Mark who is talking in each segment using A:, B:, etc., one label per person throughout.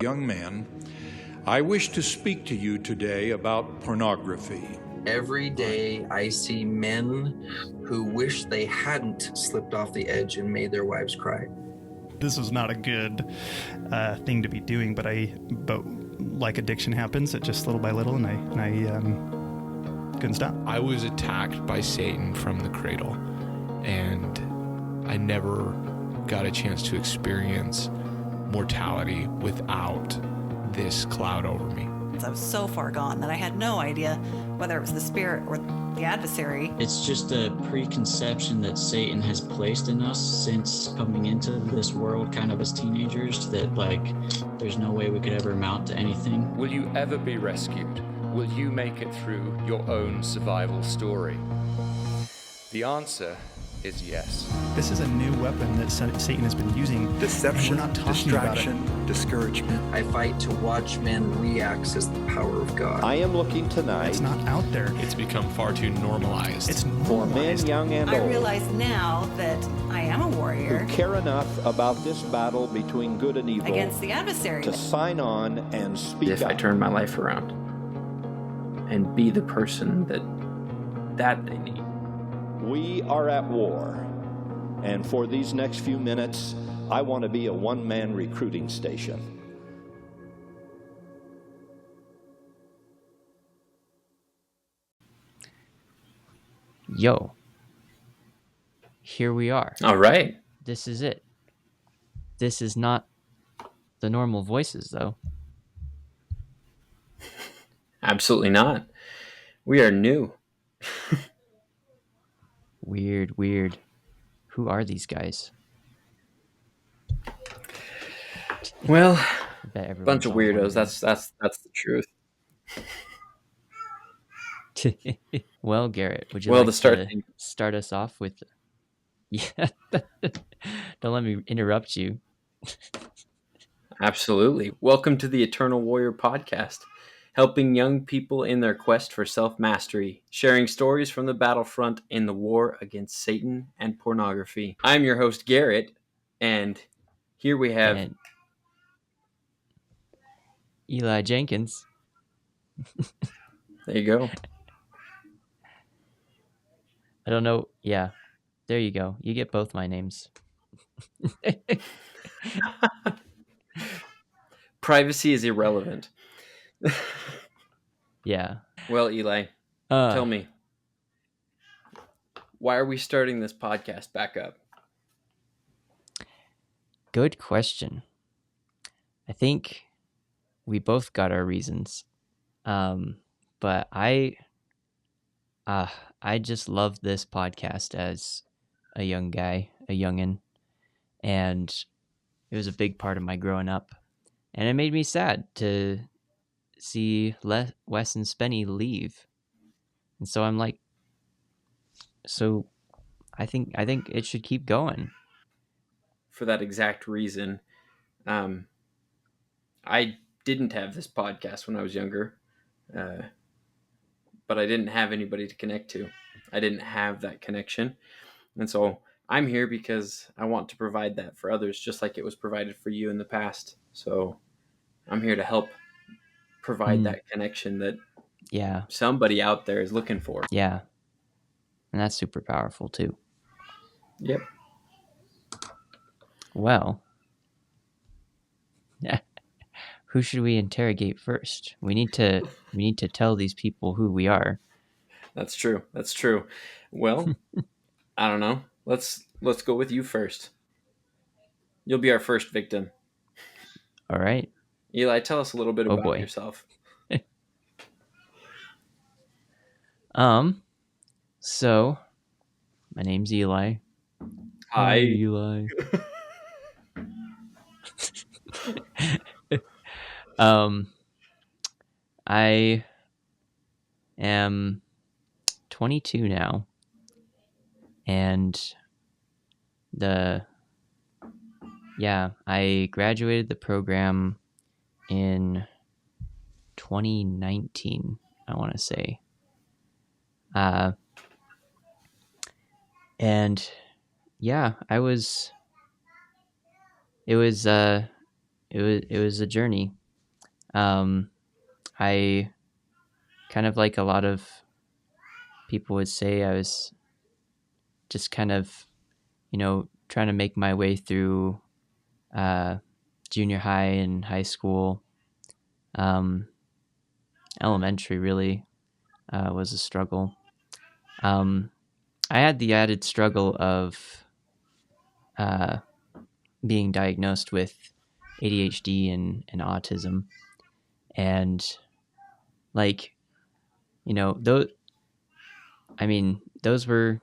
A: Young man, I wish to speak to you today about pornography.
B: Every day I see men who wish they hadn't slipped off the edge and made their wives cry.
C: This was not a good thing to be doing, but like addiction happens, it just little by little, and I couldn't stop.
D: I was attacked by Satan from the cradle, and I never got a chance to experience mortality without this cloud over me.
E: I was so far gone that I had no idea whether it was the spirit or the adversary.
F: It's just a preconception that Satan has placed in us since coming into this world kind of as teenagers, that there's no way we could ever amount to anything.
G: Will you ever be rescued? Will you make it through your own survival story? The answer is yes.
C: This is a new weapon that Satan has been using.
H: Deception,
C: we're not talking
H: distraction,
C: about it.
H: discouragement.
B: I fight to watch men reaccess the power of God.
I: I am looking tonight.
C: It's not out there.
D: It's become far too normalized.
C: It's
I: for
C: normalized.
I: men, young and
E: I
I: old,
E: realize now that I am a warrior
I: who care enough about this battle between good and evil
E: against the adversary
I: to sign on and speak
J: if
I: up.
J: I turn my life around and be the person that they need.
I: We are at war, and for these next few minutes, I want to be a one-man recruiting station.
K: Yo, here we are.
J: All right.
K: This is it. This is not the normal voices, though.
J: Absolutely not. We are new.
K: Weird. Who are these guys?
J: Well,
K: I bet everyone's
J: bunch of
K: all
J: weirdos.
K: wondering.
J: That's the truth.
K: Well, Garrett, would you
J: Well,
K: like
J: to start
K: to
J: things-
K: start us off with... Yeah, don't let me interrupt you.
J: Absolutely. Welcome to the Eternal Warrior Podcast, helping young people in their quest for self-mastery, sharing stories from the battlefront in the war against Satan and pornography. I'm your host, Garrett, and here we have...
K: And Eli Jenkins.
J: There you go.
K: I don't know. Yeah, there you go. You get both my names.
J: Privacy is irrelevant.
K: Yeah.
J: Well, Eli, tell me, why are we starting this podcast back up?
K: Good question. I think we both got our reasons. But I just love this podcast as a young guy, a youngin', and it was a big part of my growing up. And it made me sad to see Wes and Spenny leave. And so I'm like, so I think it should keep going.
J: For that exact reason, I didn't have this podcast when I was younger, but I didn't have anybody to connect to. I didn't have that connection. And so I'm here because I want to provide that for others, just like it was provided for you in the past. So I'm here to help provide that connection that somebody out there is looking for.
K: Yeah. And that's super powerful too.
J: Yep.
K: Well, who should we interrogate first? We need to tell these people who we are.
J: That's true. Well, I don't know. Let's go with you first. You'll be our first victim.
K: All right.
J: Eli, tell us a little bit about yourself.
K: So my name's Eli.
J: Hi,
K: Eli. I am 22 now, and I graduated the program in 2019, I want to say. And yeah, it was it was a journey. I kind of, like a lot of people would say, I was just kind of, trying to make my way through junior high and high school. Elementary really was a struggle. I had the added struggle of being diagnosed with ADHD and autism, and like, those were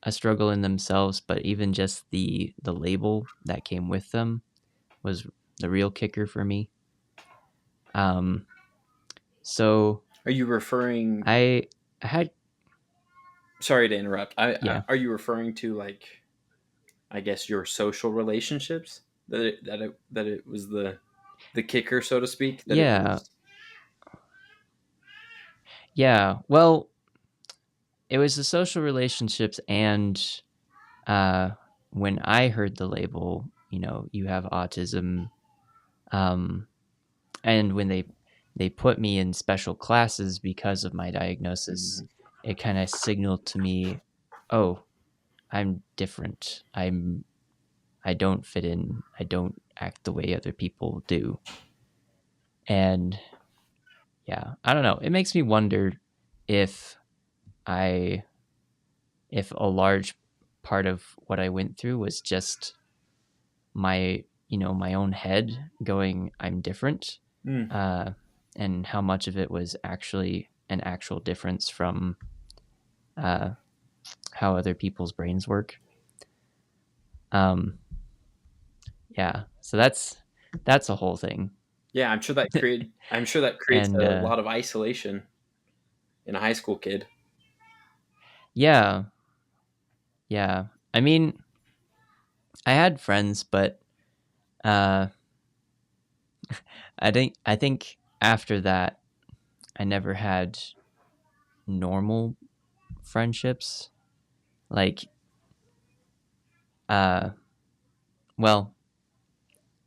K: a struggle in themselves, but even just the label that came with them was the real kicker for me. So
J: Are you referring?
K: I had
J: Sorry to interrupt.
K: Yeah.
J: Are you referring to, like, I guess, your social relationships that it was the kicker, so to speak? That it
K: Yeah.
J: was.
K: Yeah. Well, it was the social relationships, and when I heard the label, you have autism, and when they put me in special classes because of my diagnosis, it kind of signaled to me, oh, I'm different. I don't fit in. I don't act the way other people do. And yeah, I don't know. It makes me wonder if a large part of what I went through was just my own head going, I'm different, and how much of it was actually an actual difference from how other people's brains work. Yeah, so that's a whole thing.
J: Yeah, I'm sure that creates
K: And
J: a lot of isolation in a high school kid.
K: yeah, I mean, I had friends, but I think after that I never had normal friendships. Like, well,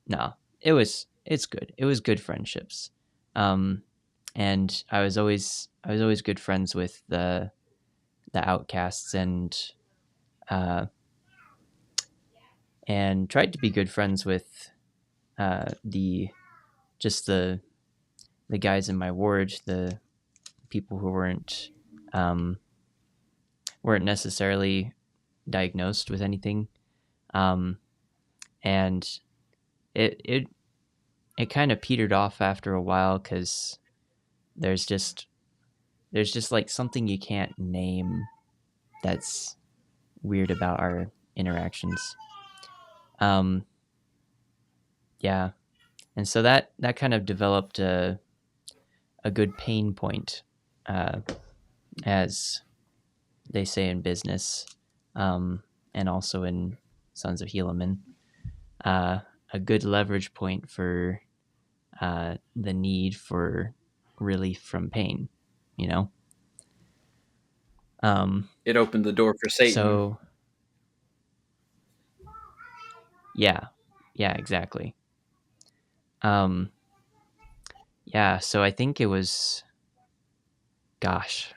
K: no, it's good. It was good friendships. And I was always good friends with the outcasts, and tried to be good friends with the guys in my ward, the people who weren't necessarily diagnosed with anything. And it kind of petered off after a while, because there's just like something you can't name that's weird about our interactions. Yeah, and so that kind of developed a good pain point, as they say in business, and also in Sons of Helaman, a good leverage point for the need for relief from pain.
J: It opened the door for Satan.
K: So yeah, exactly. Yeah, so I think it was, gosh,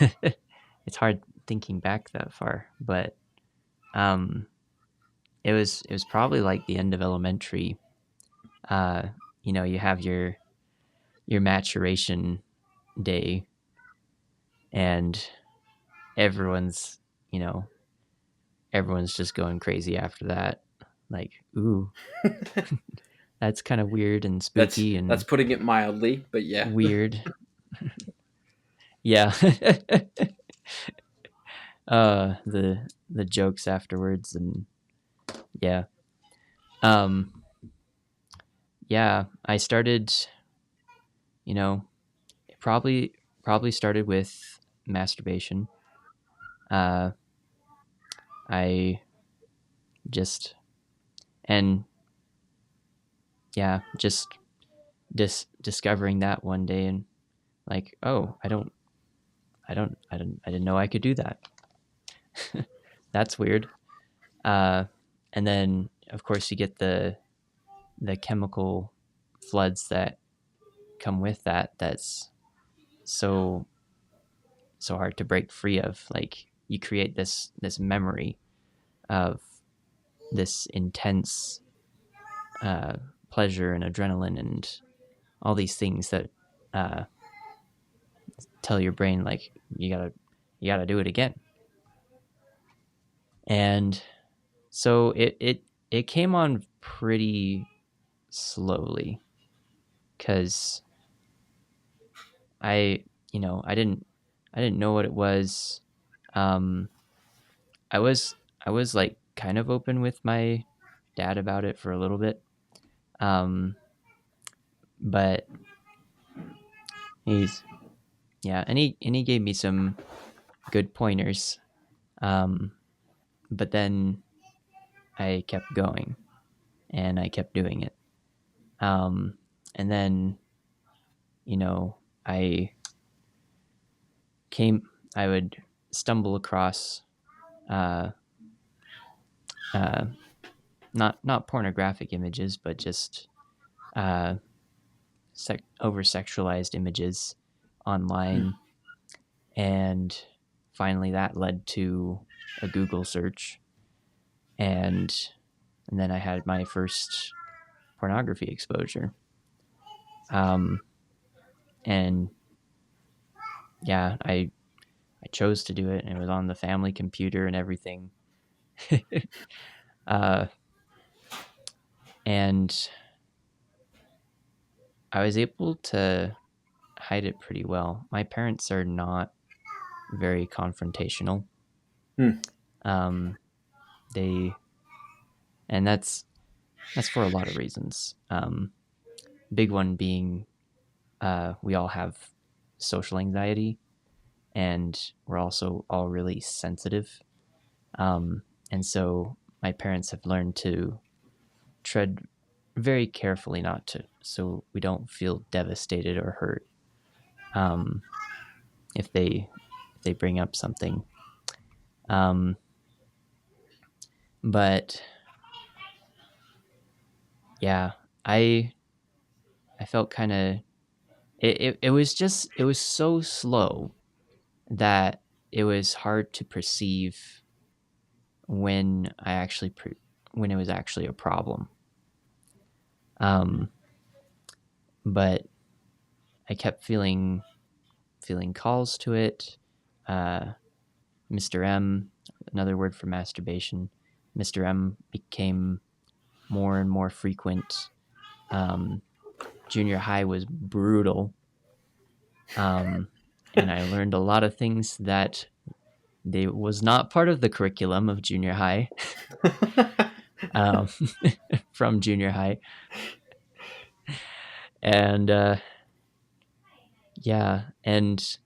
K: it's hard thinking back that far, but it was probably like the end of elementary. You have your maturation day, and everyone's just going crazy after that. Like, ooh, that's kind of weird and spooky.
J: That's putting it mildly, but yeah.
K: Weird. Yeah. The jokes afterwards, and yeah. Yeah, I started, it probably started with masturbation. I just and yeah, just discovering that one day, and like, oh, I didn't know I could do that. That's weird. And then of course you get the the chemical floods that come with that's so hard to break free of. Like, you create this memory of this intense pleasure and adrenaline and all these things that tell your brain, like, you gotta do it again. And so it came on pretty slowly, because I didn't know what it was. I was like kind of open with my dad about it for a little bit, but and he gave me some good pointers, but then I kept going and I kept doing it, and then I would stumble across not pornographic images, but just over sexualized images online, and finally that led to a Google search, and then I had my first pornography exposure. And yeah, I chose to do it, and it was on the family computer and everything. And I was able to hide it pretty well. My parents are not very confrontational. And that's for a lot of reasons. Big one being we all have social anxiety, and we're also all really sensitive. And so my parents have learned to tread very carefully, so we don't feel devastated or hurt if they bring up something. But yeah, I felt kind of it was so slow that it was hard to perceive when when it was actually a problem. But I kept feeling calls to it. Mr. M, another word for masturbation, Mr. M became more and more frequent. Junior high was brutal. And I learned a lot of things that was not part of the curriculum of junior high. From junior high. And yeah, and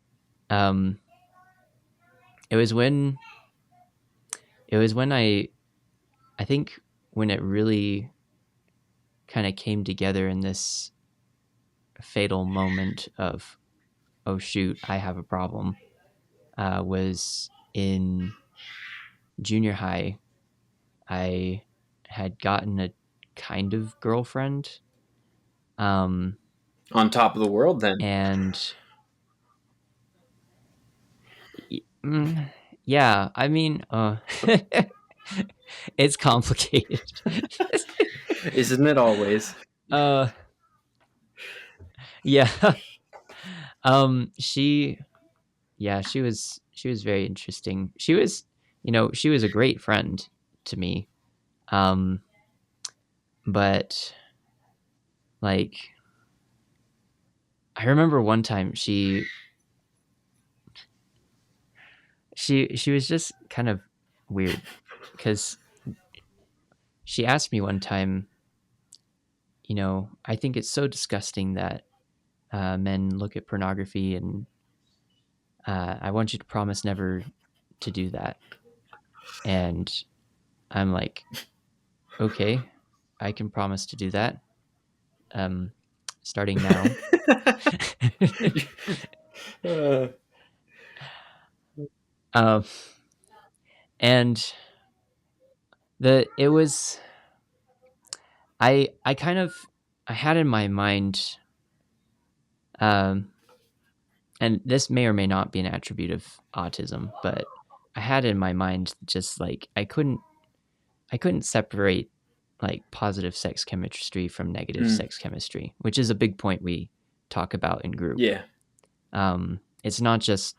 K: it was when I think when it really kind of came together in this fatal moment of, oh shoot, I have a problem, was in junior high. I had gotten a kind of girlfriend.
J: On top of the world, then.
K: And yeah, I mean, it's complicated.
J: Isn't it always?
K: Yeah. She was very interesting. She was a great friend to me. But like, I remember one time she was just kind of weird, because she asked me one time, I think it's so disgusting that men look at pornography, and I want you to promise never to do that. And I'm like, okay, I can promise to do that. Starting now. And it was I had in my mind, and this may or may not be an attribute of autism, but I had in my mind just like I couldn't separate like positive sex chemistry from negative sex chemistry, which is a big point we talk about in group.
J: Yeah.
K: It's not just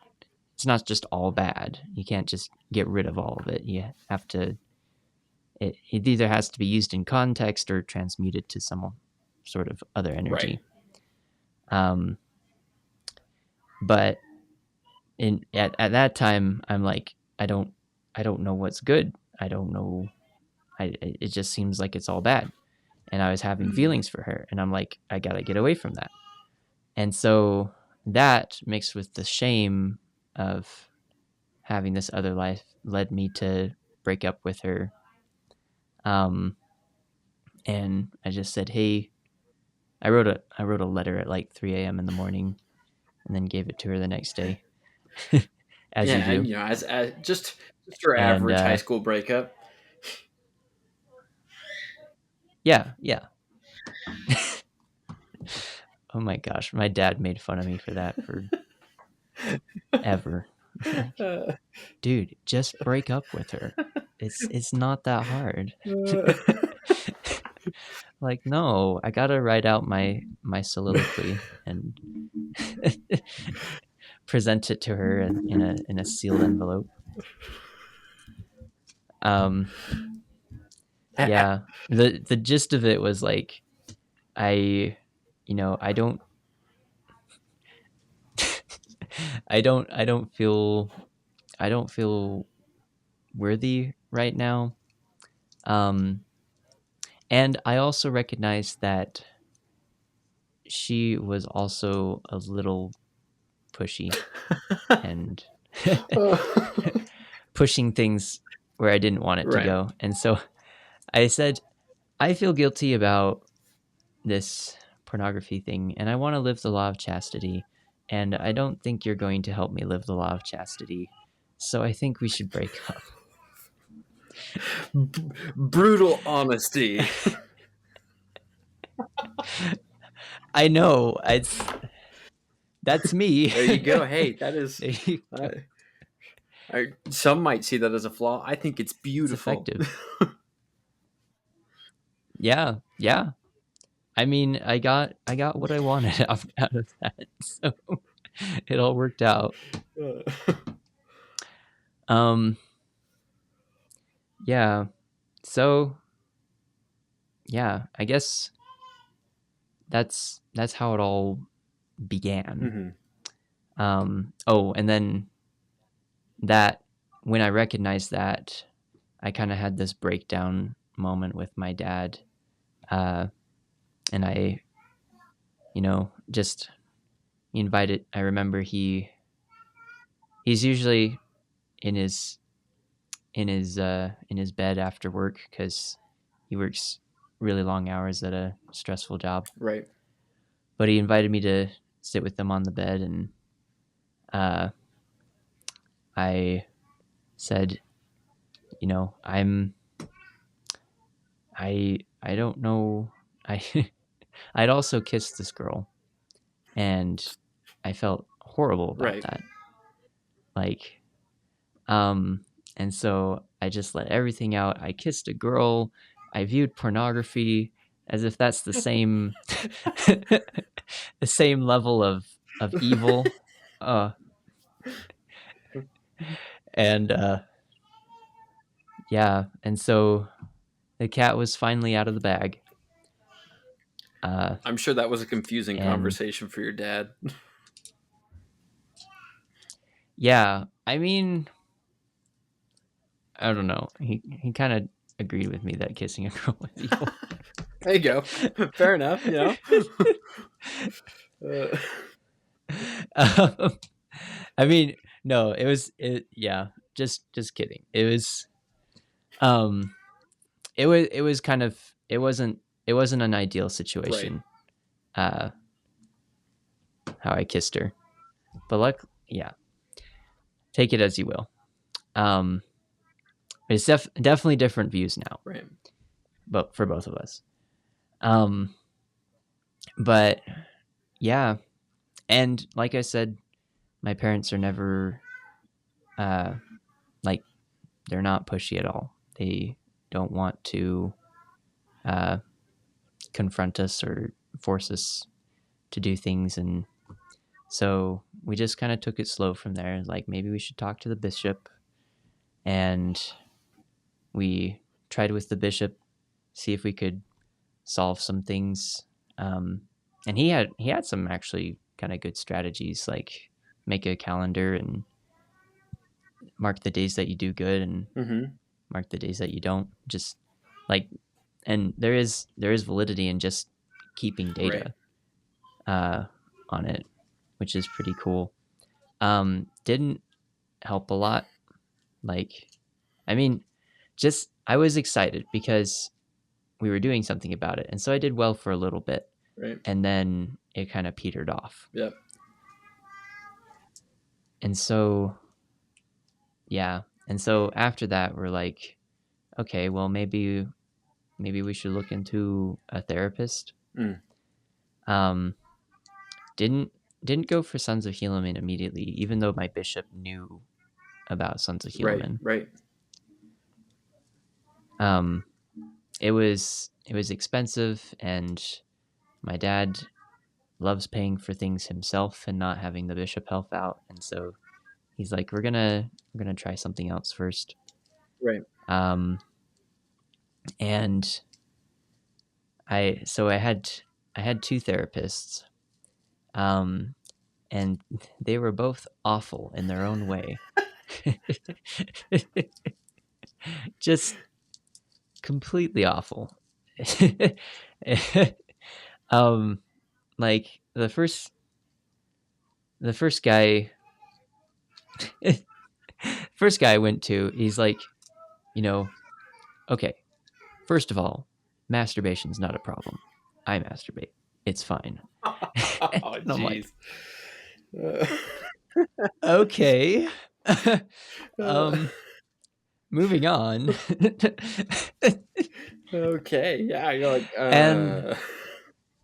K: all bad. You can't just get rid of all of it. You have to. It either has to be used in context or transmuted to some sort of other energy. Right. But at that time, I'm like, I don't know what's good. I don't know. It just seems like it's all bad. And I was having feelings for her, and I'm like, I gotta get away from that. And so that mixed with the shame of having this other life led me to break up with her. And I just said, hey, I wrote a letter at like 3 a.m. in the morning, and then gave it to her the next day. As you do.
J: And, you know, as just your average high school breakup.
K: Yeah. Oh my gosh, my dad made fun of me for that for ever. Like, dude, just break up with her. It's not that hard. Like, no, I gotta write out my soliloquy and present it to her in a sealed envelope. Yeah, the gist of it was like, I don't feel worthy right now. And I also recognize that she was also a little pushy and pushing things where I didn't want it to go. And so I said, I feel guilty about this pornography thing, and I want to live the law of chastity, and I don't think you're going to help me live the law of chastity, so I think we should break up.
J: Brutal honesty.
K: I know, that's me.
J: There you go. Hey, that is some might see that as a flaw. I think it's beautiful.
K: It's effective. Yeah. I mean, I got what I wanted out of that, so it all worked out. Yeah. So, yeah, I guess that's how it all began. Oh, and then that when I recognized that, I kind of had this breakdown moment with my dad. And I, just invited. I remember he's usually in his bed after work because he works really long hours at a stressful job.
J: Right.
K: But he invited me to sit with him on the bed, and I said, I don't know. I'd also kissed this girl, and I felt horrible about that. Like, and so I just let everything out. I kissed a girl. I viewed pornography as if that's the same, the same level of evil. And yeah, and so the cat was finally out of the bag.
J: I'm sure that was a confusing conversation for your dad.
K: Yeah, I mean, I don't know. He kind of agreed with me that kissing a girl was evil.
J: There you go. Fair enough.
K: I mean, no, it was. Yeah, just kidding. It was. It was kind of. It wasn't an ideal situation. Right. How I kissed her, but yeah. Take it as you will. It's definitely different views now.
J: Right.
K: But for both of us. But yeah, and like I said, my parents are never like, they're not pushy at all. They don't want to confront us or force us to do things, and so we just kind of took it slow from there. Like, maybe we should talk to the bishop, and we tried with the bishop, see if we could solve some things. And he had some actually kind of good strategies, like make a calendar and mark the days that you do good and mark the days that you don't. Just like, and there is validity in just keeping data on it, which is pretty cool. Didn't help a lot. Like, I mean, just I was excited because we were doing something about it, and so I did well for a little bit,
J: Right.
K: and then it kind of petered off.
J: Yep.
K: And so, yeah, and so after that, we're like, okay, well, maybe we should look into a therapist. Didn't go for Sons of Helaman immediately, even though my bishop knew about Sons of Helaman.
J: Right.
K: It was expensive, and my dad loves paying for things himself and not having the bishop help out, and so he's like, we're gonna try something else first.
J: Right.
K: And I had two therapists, and they were both awful in their own way. Just completely awful. Like the first guy I went to, he's like, okay, first of all, masturbation's not a problem. I masturbate. It's fine.
J: Oh,
K: And I'm like,
J: jeez.
K: okay. Moving on.
J: Okay. Yeah. You're like,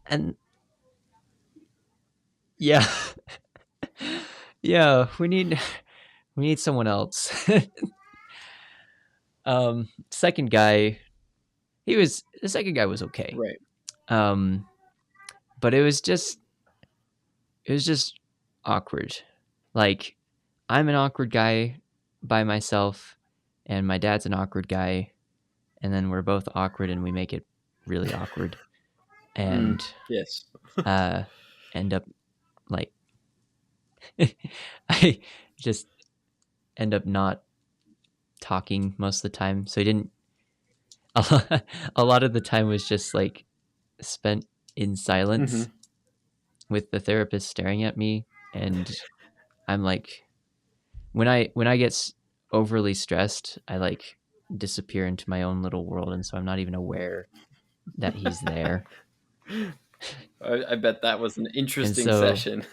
K: and yeah. Yeah, we need someone else. Second guy, the second guy was okay.
J: right.
K: But it was just awkward. Like, I'm an awkward guy by myself, and my dad's an awkward guy, and then we're both awkward, and we make it really awkward, and
J: Yes.
K: end up like I just end up not talking most of the time. So he didn't. A lot of the time was just like spent in silence with the therapist staring at me, and I'm like, when I get overly stressed, I like disappear into my own little world, and so I'm not even aware that he's there.
J: I bet that was an interesting
K: so-
J: session.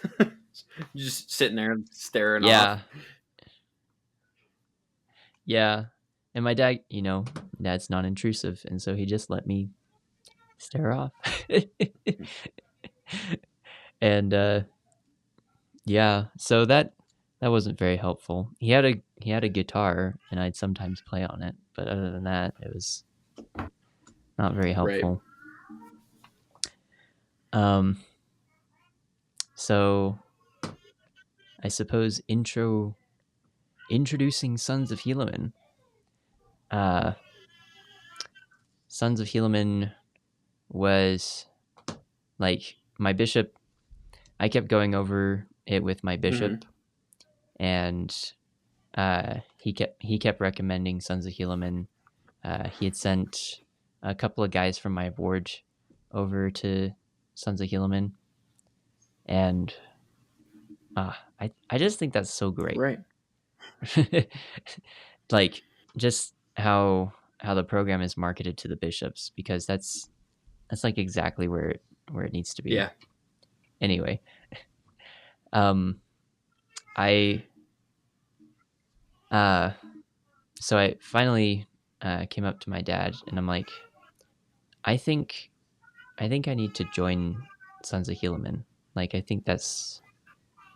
J: Just sitting there and staring
K: Yeah.
J: off.
K: Yeah. And my dad, dad's non-intrusive, and so he just let me stare off. And yeah, so that wasn't very helpful. He had a guitar, and I'd sometimes play on it, but other than that, it was not very helpful.
J: Right.
K: So I suppose introducing Sons of Helaman. Sons of Helaman was like my bishop. I kept going over it with my bishop, and he kept recommending Sons of Helaman. He had sent a couple of guys from my ward over to Sons of Helaman, and I just think that's so great.
J: Right.
K: Like, just how the program is marketed to the bishops, because that's like exactly where it needs to be.
J: Yeah.
K: Anyway, so I finally came up to my dad, and I'm like, I think I think I need to join Sons of Helaman. Like, I think that's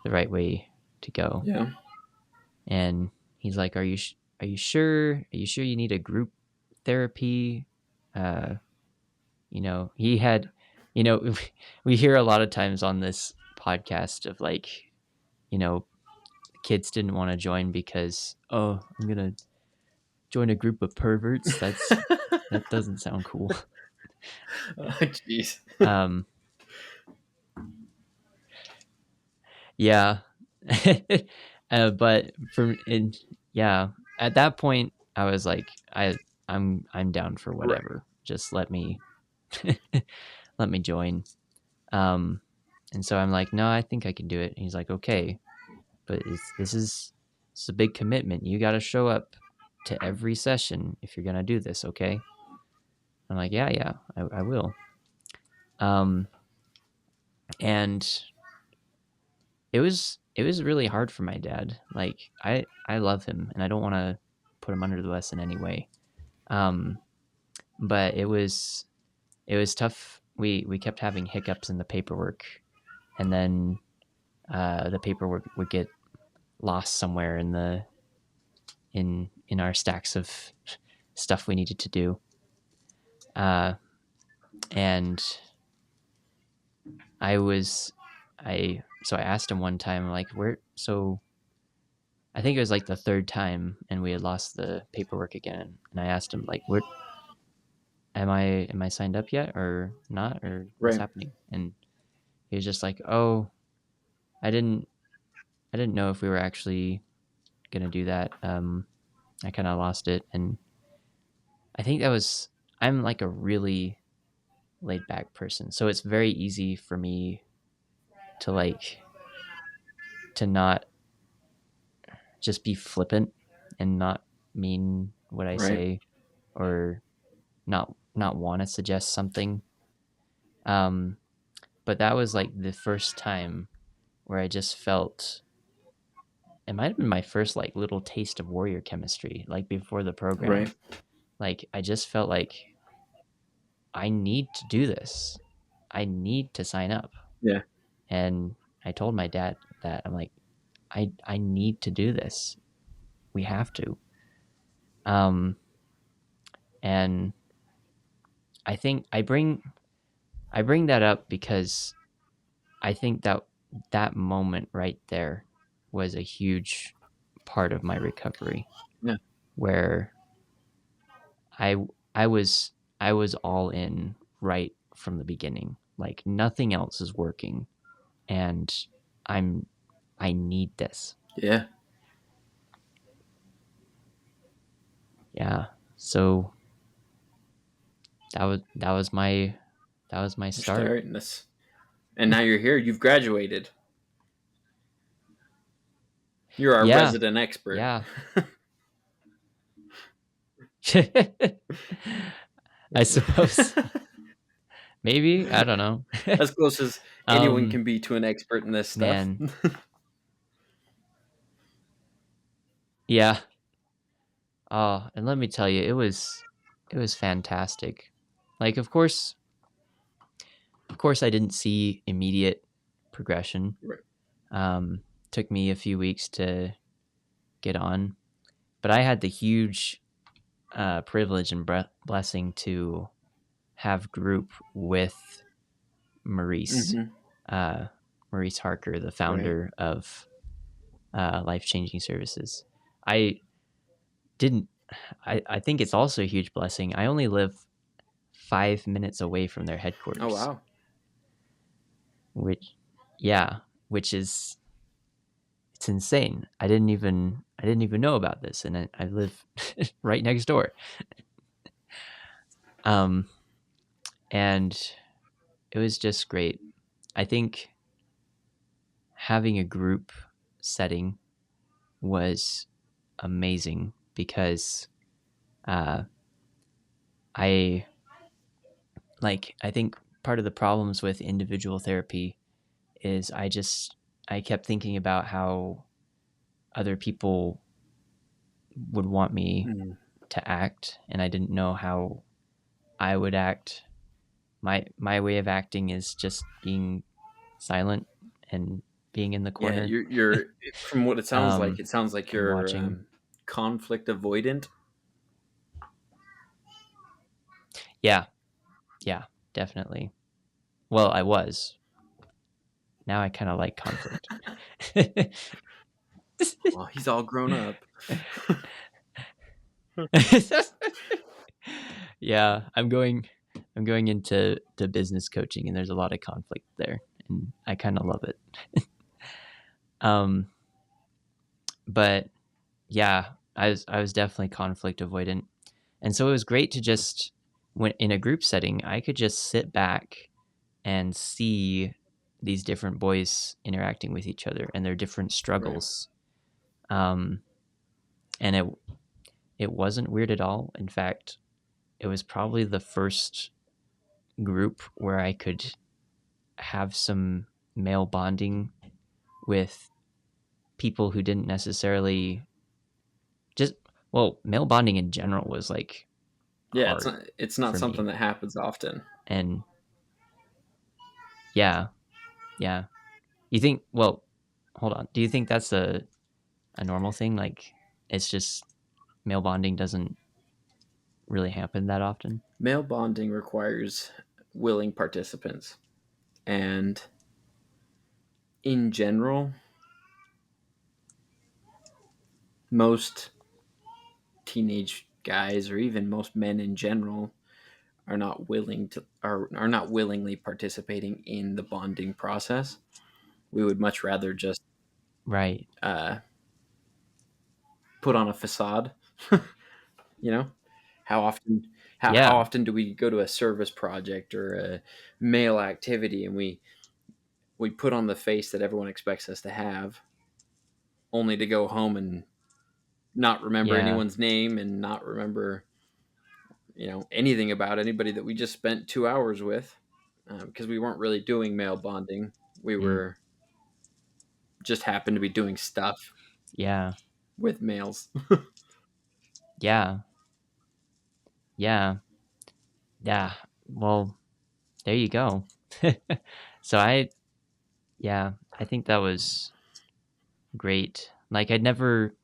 K: the right way to go.
J: Yeah.
K: And he's like, are you sure? Are you sure you need a group therapy? He had, we hear a lot of times on this podcast of like, kids didn't want to join because, oh, I'm going to join a group of perverts. That doesn't sound cool.
J: Oh, jeez.
K: Yeah. But at that point I was like, I'm down for whatever. Just let me let me join. And so I'm like, no, I think I can do it. And he's like, okay, but this is a big commitment. You got to show up to every session if you're gonna do this, okay? I'm like, yeah, I will. And it was really hard for my dad. Like, I love him and I don't want to put him under the bus in any way. But it was tough. We kept having hiccups in the paperwork, and then the paperwork would get lost somewhere in our stacks of stuff we needed to do. And I asked him one time, like, I think it was like the third time, and we had lost the paperwork again. And I asked him, like, where am I signed up yet or not, or what's happening? And he was just like, oh, I didn't know if we were actually gonna do that. I kind of lost it. And I think I'm like a really laid back person, so it's very easy for me to not just be flippant and not mean what I say, or not want to suggest something. But that was like the first time where I just felt, it might have been my first like little taste of warrior chemistry, like before the program.
J: Right.
K: Like, I just felt like I need to do this. I need to sign up.
J: Yeah.
K: And I told my dad that. I'm like, I need to do this. We have to. And I think I bring that up because I think that moment right there was a huge part of my recovery.
J: Yeah.
K: Where I was all in right from the beginning. Like, nothing else is working, and I need this.
J: Yeah.
K: Yeah. So that was my start.
J: And now you're here. You've graduated. You're our resident expert.
K: Yeah. I suppose. Maybe, I don't know.
J: As close as anyone can be to an expert in this stuff.
K: Man. Yeah. Oh, and let me tell you, it was fantastic. Like, of course I didn't see immediate progression.
J: Right.
K: Took me a few weeks to get on, but I had the huge privilege and blessing to have group with Maurice, Maurice Harker, the founder of Life Changing Services. I think it's also a huge blessing. I only live 5 minutes away from their headquarters.
J: Oh, wow.
K: Which is, it's insane. I didn't even know about this, and I live right next door. And it was just great. I think having a group setting was amazing because I think part of the problems with individual therapy is I kept thinking about how other people would want me to act, and I didn't know how I would act my way of acting is just being silent and being in the
J: Yeah,
K: corner.
J: you're from what it sounds like. It sounds like
K: and
J: you're
K: watching.
J: conflict avoidant.
K: Yeah, definitely. Well, I was. Now I kind of like conflict.
J: Well, he's all grown up.
K: Yeah, I'm going into business coaching, and there's a lot of conflict there, and I kind of love it. But yeah, I was definitely conflict avoidant, and so it was great to just, when in a group setting, I could just sit back and see these different boys interacting with each other and their different struggles. And it wasn't weird at all. In fact, it was probably the first group where I could have some male bonding with people who didn't necessarily just, well, male bonding in general was like
J: Yeah,
K: hard
J: it's not
K: for
J: something
K: me.
J: that happens often.
K: And yeah. You think, well, hold on. Do you think that's a normal thing? Like, it's just male bonding doesn't really happen that often?
J: Male bonding requires willing participants, and in general, most teenage guys, or even most men in general, are not not willingly participating in the bonding process. We would much rather just
K: Right.
J: put on a facade. You know, how often how
K: Yeah.
J: often do we go to a service project or a male activity, and we put on the face that everyone expects us to have, only to go home and not remember
K: Yeah.
J: anyone's name and not remember anything about anybody that we just spent 2 hours with, because we weren't really doing male bonding. We
K: Mm.
J: were just happened to be doing stuff
K: Yeah.
J: with males.
K: Yeah. Yeah. Yeah. Well, there you go. So I think that was great. Like I'd never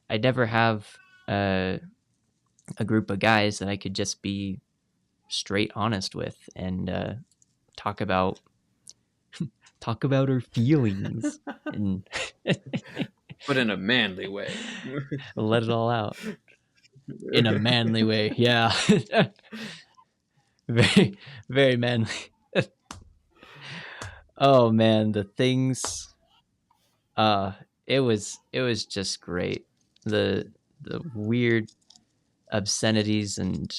K: have a group of guys that I could just be straight honest with and talk about our feelings and
J: But in a manly way.
K: let it all out in a manly way. Yeah. Very, very manly. Oh man, the things uh it was just great. The weird obscenities and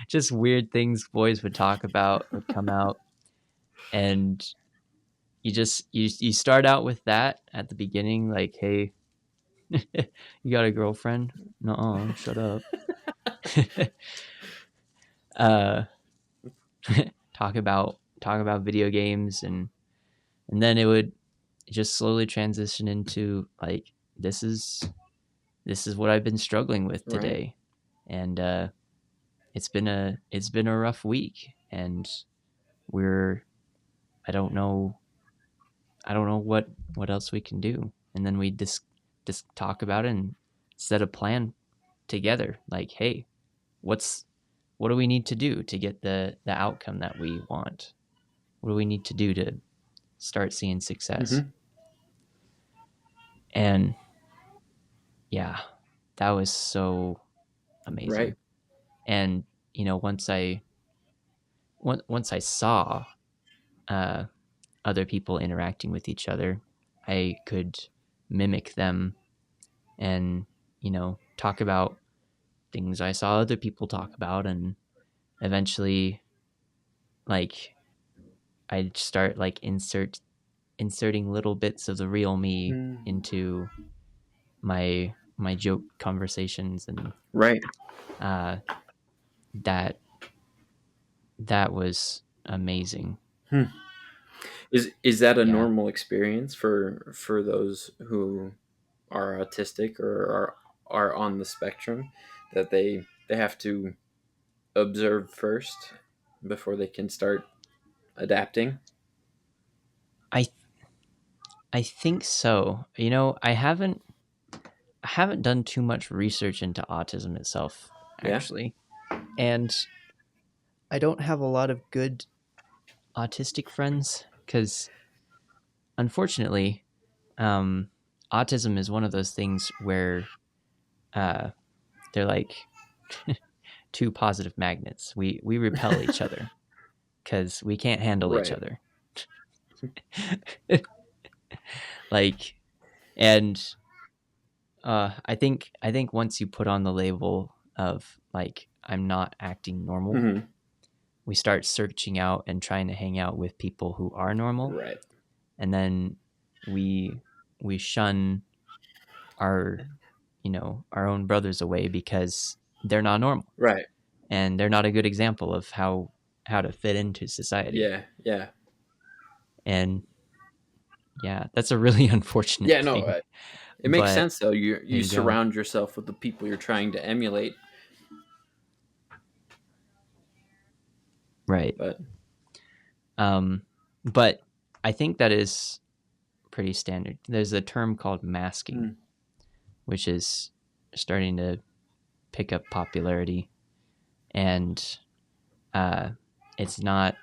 K: just weird things boys would talk about would come out, and you start out with that at the beginning, like, hey, you got a girlfriend? No, shut up. uh talk about video games, and then it would just slowly transition into like, this is what I've been struggling with
J: Right.
K: today. And it's been a rough week, and I don't know what else we can do. And then we just talk about it and set a plan together, like, hey, what do we need to do to get the outcome that we want? What do we need to do to start seeing success?
J: Mm-hmm.
K: And yeah, that was so amazing.
J: Right.
K: And once I saw other people interacting with each other, I could mimic them and talk about things I saw other people talk about, and eventually, like, I'd start like inserting little bits of the real me into my joke conversations, and
J: Right.
K: That was amazing.
J: Is that a
K: Yeah.
J: normal experience for those who are autistic or are on the spectrum, that they have to observe first before they can start adapting?
K: I think so. You know, I haven't done too much research into autism itself,
J: Yeah.
K: actually. And I don't have a lot of good autistic friends because, unfortunately, autism is one of those things where they're like two positive magnets. We repel each other because we can't handle each
J: Right.
K: other. Like, and I think once you put on the label of like I'm not acting normal,
J: Mhm.
K: we start searching out and trying to hang out with people who are normal,
J: Right.
K: and then we shun our our own brothers away because they're not normal
J: Right.
K: and they're not a good example of how to fit into society.
J: Yeah. Yeah.
K: And yeah, that's a really unfortunate
J: Yeah. No,
K: thing.
J: it makes
K: But
J: sense though. You
K: there you go.
J: surround yourself with the people you're trying to emulate.
K: Right. But I think that is pretty standard. There's a term called masking, which is starting to pick up popularity, and it's not.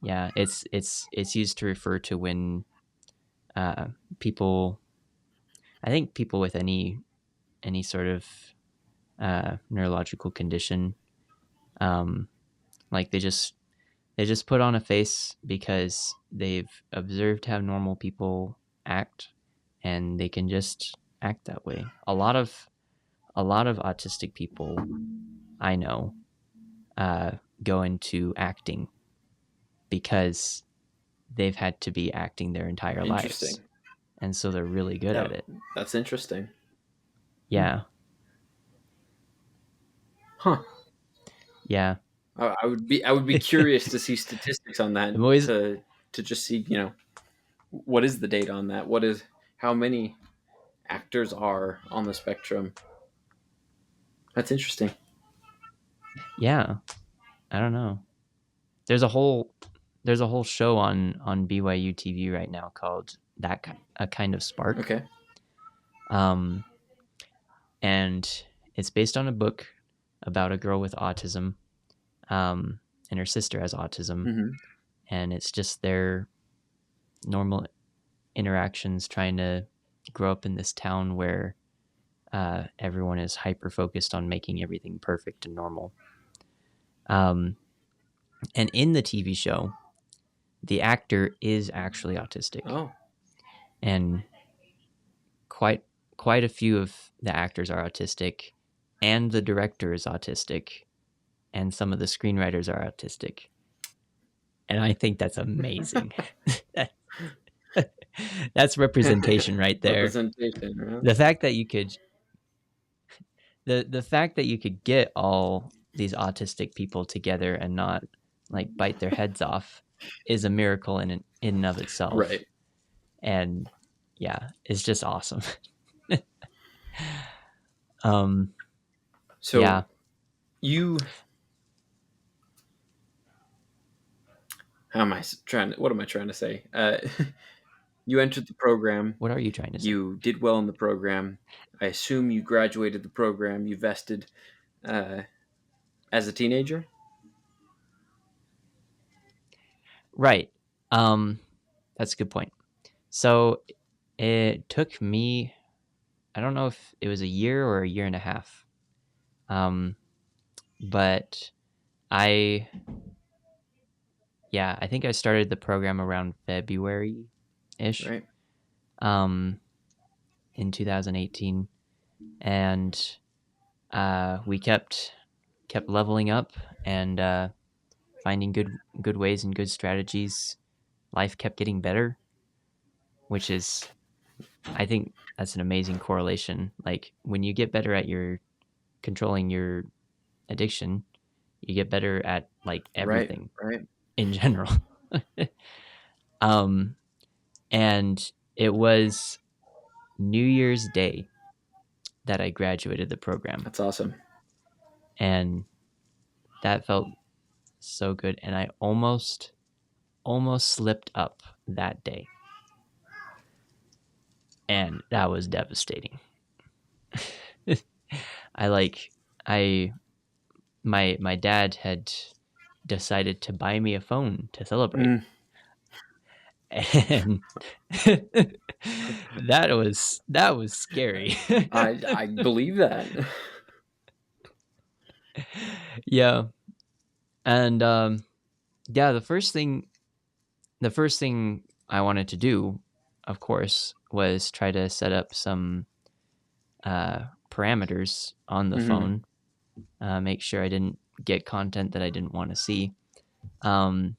K: Yeah, it's used to refer to when people. I think people with any sort of neurological condition, like they just put on a face because they've observed how normal people act, and they can just act that way. A lot of autistic people I know go into acting because they've had to be acting their entire
J: Interesting.
K: lives, and so they're really good at it.
J: That's interesting.
K: Yeah.
J: Huh.
K: Yeah.
J: I would be curious to see statistics on that. To just see, what is the data on that? How many actors are on the spectrum? That's interesting.
K: Yeah. I don't know. There's a whole show on BYU TV right now called A Kind of Spark.
J: Okay.
K: And it's based on a book about a girl with autism, and her sister has autism,
J: Mhm.
K: and it's just their normal interactions trying to grow up in this town where everyone is hyper focused on making everything perfect and normal. And in the TV show, the actor is actually autistic.
J: Oh.
K: And quite a few of the actors are autistic, and the director is autistic, and some of the screenwriters are autistic. And I think that's amazing. That's representation right there.
J: Representation. Right?
K: The fact that you could the fact that you could get all these autistic people together and not like bite their heads off is a miracle in and of itself.
J: Right.
K: And yeah, it's just awesome.
J: So
K: yeah.
J: What am I trying to say? You entered the program.
K: What are you trying to say?
J: You did well in the program. I assume you graduated the program. You vested as a teenager?
K: Right. That's a good point. So it took me, I don't know if it was a year or a year and a half. But I think I started the program around February-ish.
J: Right.
K: In 2018. And we kept leveling up and finding good ways and good strategies. Life kept getting better, which is, I think that's an amazing correlation. Like when you get better at your controlling your addiction, you get better at like everything
J: right.
K: in general. And it was New Year's Day that I graduated the program.
J: That's awesome.
K: And that felt so good, and I almost slipped up that day, and that was devastating. My dad had decided to buy me a phone to celebrate, and that was scary.
J: I believe that.
K: Yeah, and yeah, the first thing I wanted to do, of course, was try to set up some parameters on the phone, make sure I didn't get content that I didn't want to see, and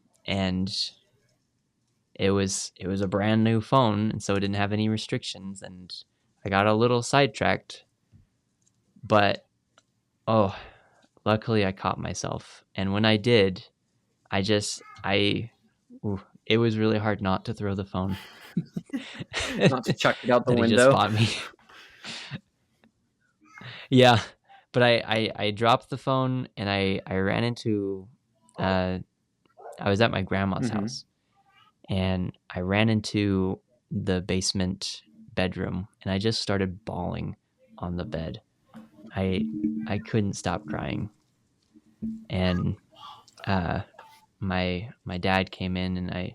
K: it was a brand new phone, and so it didn't have any restrictions, and I got a little sidetracked, but luckily I caught myself, and when I did, it was really hard not to throw the phone.
J: Not to chuck it out the
K: That he
J: window.
K: just bought me. Yeah, but I dropped the phone, and I ran into I was at my grandma's house, and I ran into the basement bedroom, and I just started bawling on the bed. I couldn't stop crying, and my dad came in, and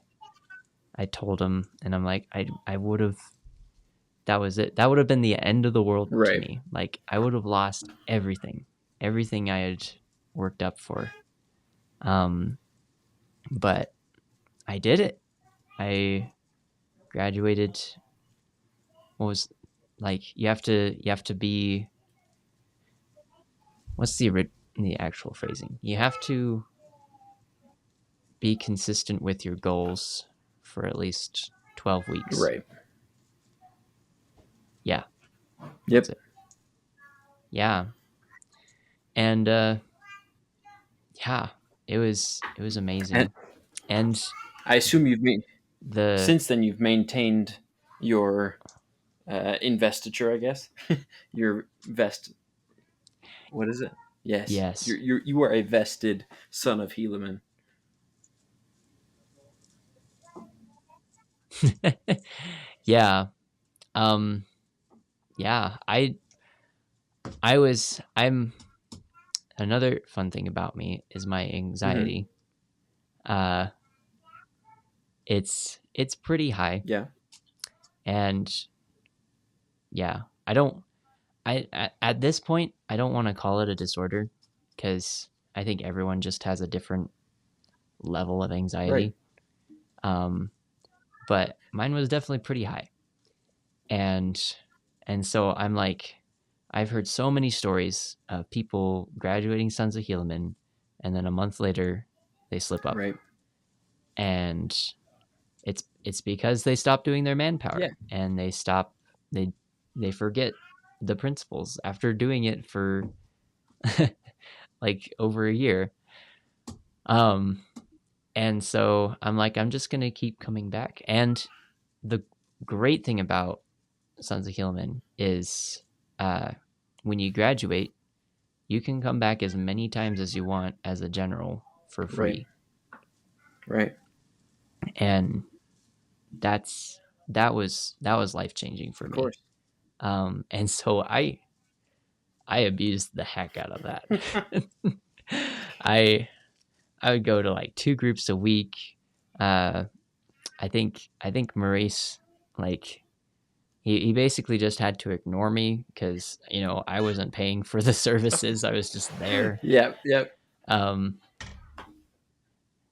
K: I told him, and I'm like, I would have, that was it. That would have been the end of the world to
J: Right.
K: me. Like, I would have lost everything I had worked up for. But I did it. I graduated. What was, like, you have to be, what's the actual phrasing? You have to be consistent with your goals for at least 12 weeks.
J: Right.
K: Yeah.
J: Yep.
K: Yeah. And yeah, it was amazing. And
J: I assume since then you've maintained your investiture, I guess. Your vest. What is it? Yes.
K: Yes.
J: You are a vested son of Helaman.
K: Yeah. Yeah, I'm another fun thing about me is my anxiety. It's pretty high.
J: Yeah.
K: And yeah, at this point, I don't want to call it a disorder, because I think everyone just has a different level of anxiety. Right. But mine was definitely pretty high. And so I'm like, I've heard so many stories of people graduating Sons of Helaman, and then a month later they slip up.
J: Right.
K: And it's because they stop doing their manpower.
J: Yeah.
K: And they forget the principles after doing it for like over a year. And so I'm like, I'm just gonna keep coming back. And the great thing about Sons of Helaman is when you graduate, you can come back as many times as you want as a general for free.
J: Right.
K: And that was life-changing for me.
J: Of course.
K: And so I abused the heck out of that. I would go to like 2 groups a week. I think Maurice, like, he basically just had to ignore me because, I wasn't paying for the services. I was just there.
J: Yep.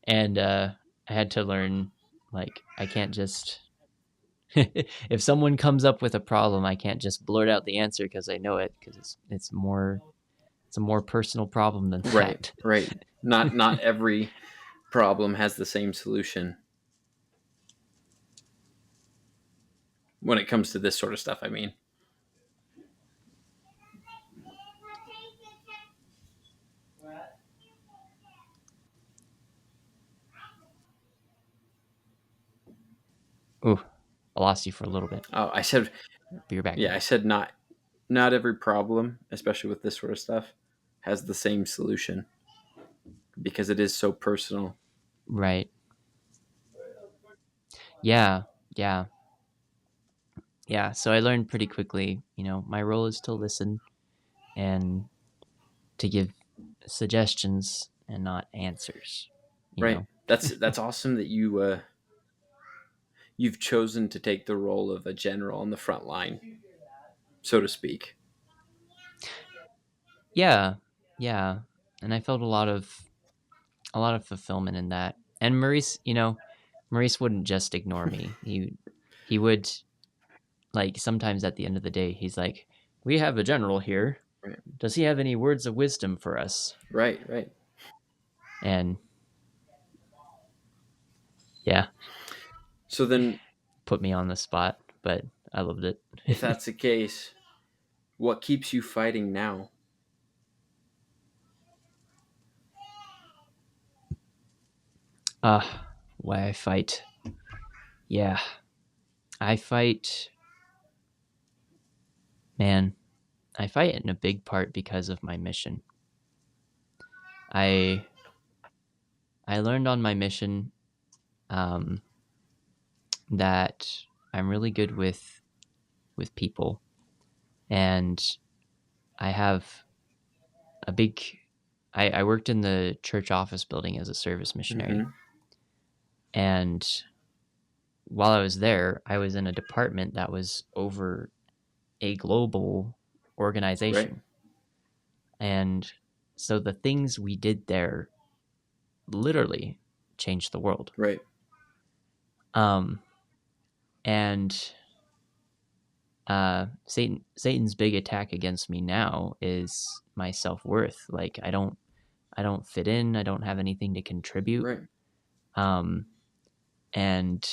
K: And I had to learn, like, I can't just if someone comes up with a problem, I can't just blurt out the answer because I know it, because it's a more personal problem than that.
J: Right. Not every problem has the same solution. When it comes to this sort of stuff, I mean.
K: Ooh, I lost you for a little bit.
J: Oh, I said,
K: but you're back.
J: Yeah, I said not every problem, especially with this sort of stuff, has the same solution. because it is so personal.
K: Right. Yeah. Yeah. Yeah. So I learned pretty quickly, my role is to listen and to give suggestions and not answers.
J: Right. That's awesome that you've chosen to take the role of a general on the front line, so to speak.
K: Yeah. Yeah. And I felt a lot of fulfillment in that. And Maurice wouldn't just ignore me. He would, like, sometimes at the end of the day, he's like, "We have a general here.
J: Right.
K: Does he have any words of wisdom for us?"
J: Right.
K: And yeah.
J: So then,
K: put me on the spot, but I loved it.
J: if that's the case, what keeps you fighting now?
K: Why I fight? Yeah. I fight, man. I fight in a big part because of my mission. I learned on my mission that I'm really good with people, and I have a big. I worked in the church office building as a service missionary,
J: Mm-hmm.
K: and while I was there, I was in a department that was over a global organization.
J: Right.
K: And so the things we did there literally changed the world.
J: Right.
K: And Satan's big attack against me now is my self-worth. Like, I don't fit in, I don't have anything to contribute.
J: Right.
K: And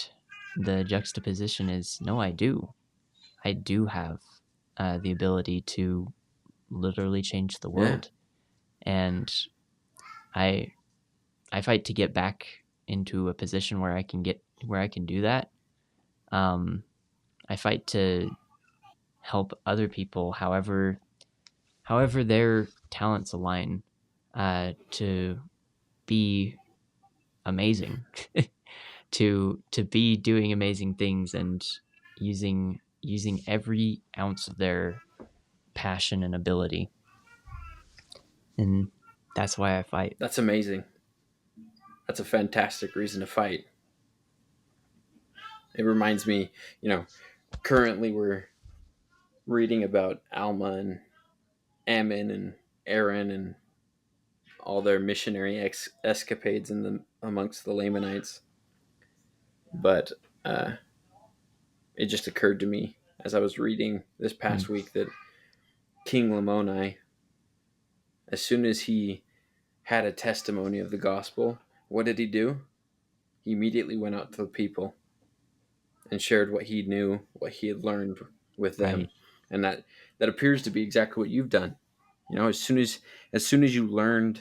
K: the juxtaposition is, no, I do have the ability to literally change the world. Yeah. And I fight to get back into a position where I can do that. I fight to help other people however their talents align, to be amazing, to be doing amazing things and using every ounce of their passion and ability. And that's why I fight.
J: That's amazing. That's a fantastic reason to fight. It reminds me, currently we're reading about Alma and Ammon and Aaron and all their missionary escapades amongst the Lamanites. But it just occurred to me as I was reading this past week that King Lamoni, as soon as he had a testimony of the gospel, what did he do? He immediately went out to the people and shared what he knew, what he had learned with them. Right. And that appears to be exactly what you've done. As soon as you learned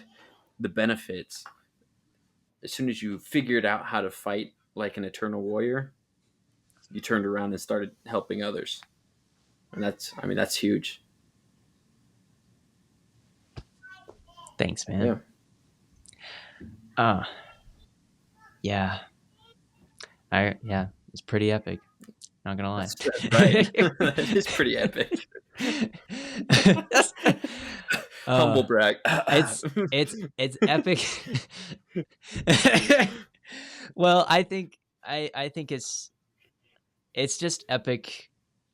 J: the benefits, as soon as you figured out how to fight like an eternal warrior, you turned around and started helping others. And that's huge.
K: Thanks, man. Yeah. Yeah. It's pretty epic. Not gonna lie.
J: That's right. It's pretty epic. Humble brag.
K: It's epic. Well, I think it's just epic,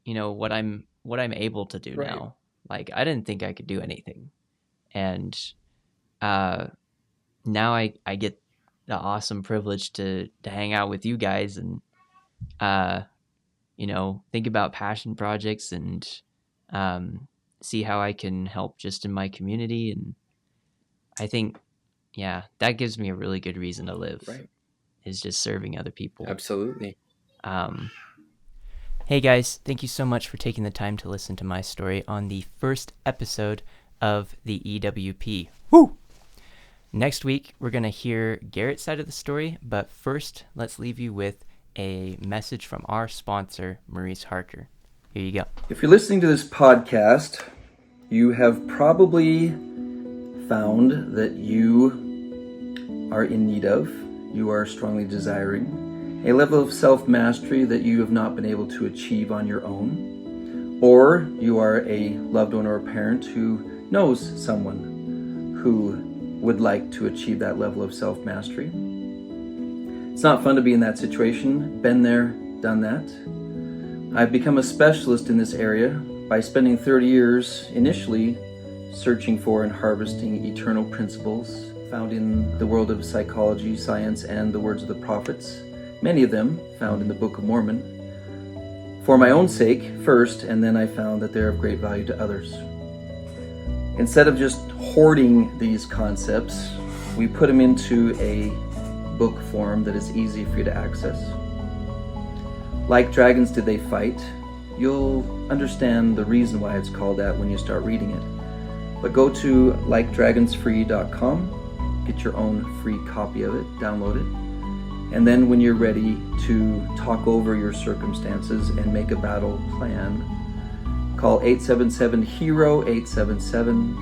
K: what I'm able to do now. Like, I didn't think I could do anything, and now I get the awesome privilege to hang out with you guys and think about passion projects and see how I can help just in my community. And I think, that gives me a really good reason to live.
J: Right.
K: Is just serving other people.
J: Absolutely.
K: Hey guys, thank you so much for taking the time to listen to my story on the first episode of the EWP. Woo! Next week, we're going to hear Garrett's side of the story, but first, let's leave you with a message from our sponsor, Maurice Harker. Here you go.
H: If you're listening to this podcast, you have probably found that you
B: are in need of, you are strongly desiring, a level of self-mastery that you have not been able to achieve on your own, or you are a loved one or a parent who knows someone who would like to achieve that level of self-mastery. It's not fun to be in that situation. Been there, done that. I've become a specialist in this area by spending 30 years initially searching for and harvesting eternal principles found in the world of psychology, science, and the words of the prophets, many of them found in the Book of Mormon, for my own sake first, and then I found that they're of great value to others. Instead of just hoarding these concepts, we put them into a book form that is easy for you to access. Like Dragons Did They Fight? You'll understand the reason why it's called that when you start reading it. But go to likedragonsfree.com, get your own free copy of it, download it, and then when you're ready to talk over your circumstances and make a battle plan, call 877-HERO 877,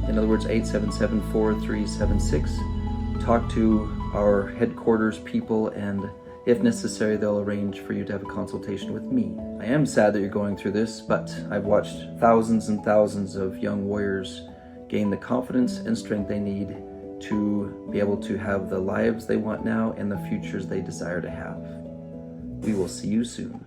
B: in other words 877-4376. Talk to our headquarters people, and if necessary, they'll arrange for you to have a consultation with me. I am sad that you're going through this, but I've watched thousands and thousands of young warriors gain the confidence and strength they need to be able to have the lives they want now and the futures they desire to have. We will see you soon.